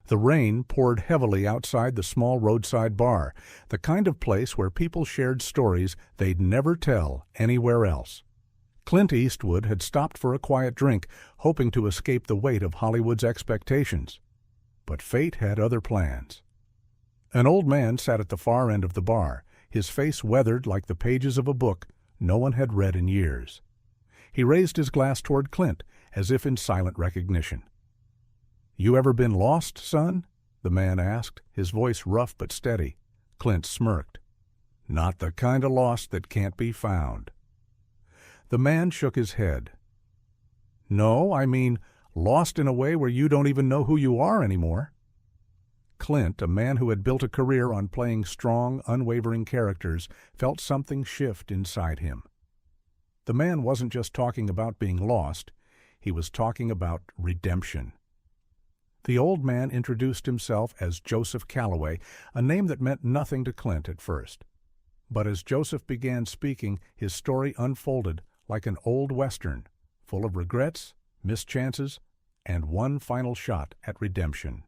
The rain poured heavily outside the small roadside bar, the kind of place where people shared stories they'd never tell anywhere else. Clint Eastwood had stopped for a quiet drink, hoping to escape the weight of Hollywood's expectations. But fate had other plans. An old man sat at the far end of the bar, his face weathered like the pages of a book no one had read in years. He raised his glass toward Clint, as if in silent recognition. "You ever been lost, son?" the man asked, his voice rough but steady. Clint smirked. "Not the kind of lost that can't be found." The man shook his head. "No, I mean lost in a way where you don't even know who you are anymore." Clint, a man who had built a career on playing strong, unwavering characters, felt something shift inside him. The man wasn't just talking about being lost, he was talking about redemption. The old man introduced himself as Joseph Calloway, a name that meant nothing to Clint at first. But as Joseph began speaking, his story unfolded like an old Western, full of regrets, mischances, and one final shot at redemption.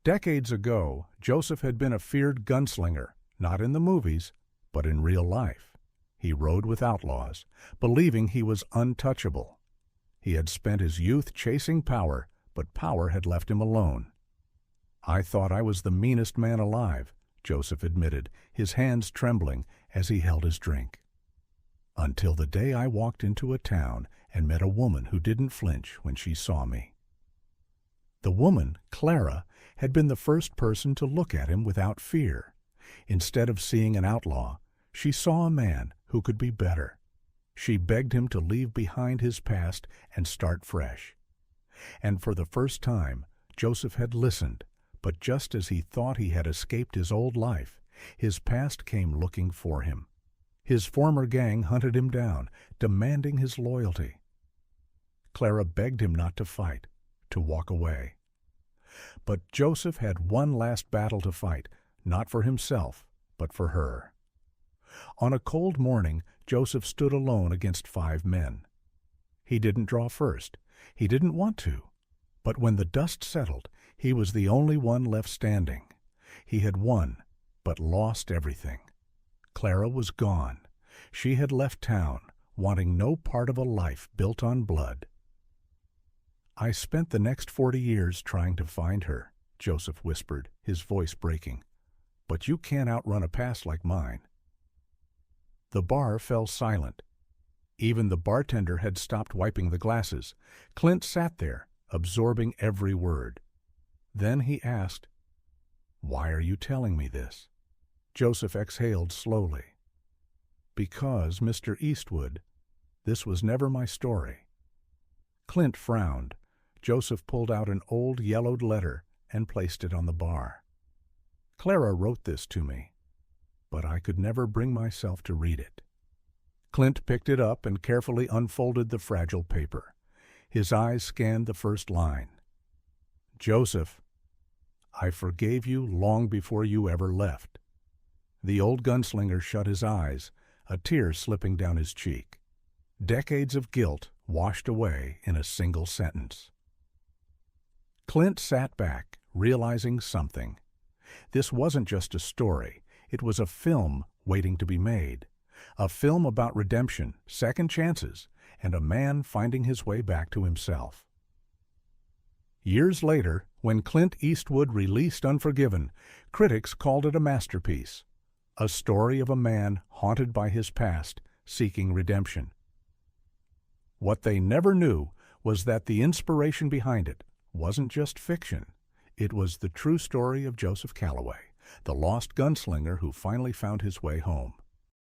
Decades ago, Joseph had been a feared gunslinger, not in the movies, but in real life. He rode with outlaws, believing he was untouchable. He had spent his youth chasing power, but power had left him alone. "I thought I was the meanest man alive," Joseph admitted, his hands trembling as he held his drink. "Until the day I walked into a town and met a woman who didn't flinch when she saw me." The woman, Clara, had been the first person to look at him without fear. Instead of seeing an outlaw, she saw a man who could be better. She begged him to leave behind his past and start fresh. And for the first time, Joseph had listened, but just as he thought he had escaped his old life, his past came looking for him. His former gang hunted him down, demanding his loyalty. Clara begged him not to fight, to walk away. But Joseph had one last battle to fight, not for himself, but for her. On a cold morning, Joseph stood alone against 5 men. He didn't draw first. He didn't want to. But when the dust settled, he was the only one left standing. He had won, but lost everything. Clara was gone. She had left town, wanting no part of a life built on blood. "I spent the next 40 years trying to find her," Joseph whispered, his voice breaking. "But you can't outrun a past like mine." The bar fell silent. Even the bartender had stopped wiping the glasses. Clint sat there, absorbing every word. Then he asked, "Why are you telling me this?" Joseph exhaled slowly. "Because, Mr. Eastwood, this was never my story." Clint frowned. Joseph pulled out an old yellowed letter and placed it on the bar. "Clara wrote this to me, but I could never bring myself to read it." Clint picked it up and carefully unfolded the fragile paper. His eyes scanned the first line. "Joseph, I forgave you long before you ever left." The old gunslinger shut his eyes, a tear slipping down his cheek. Decades of guilt washed away in a single sentence. Clint sat back, realizing something. This wasn't just a story. It was a film waiting to be made. A film about redemption, second chances, and a man finding his way back to himself. Years later, when Clint Eastwood released Unforgiven, critics called it a masterpiece. A story of a man haunted by his past, seeking redemption. What they never knew was that the inspiration behind it wasn't just fiction. It was the true story of Joseph Calloway, the lost gunslinger who finally found his way home.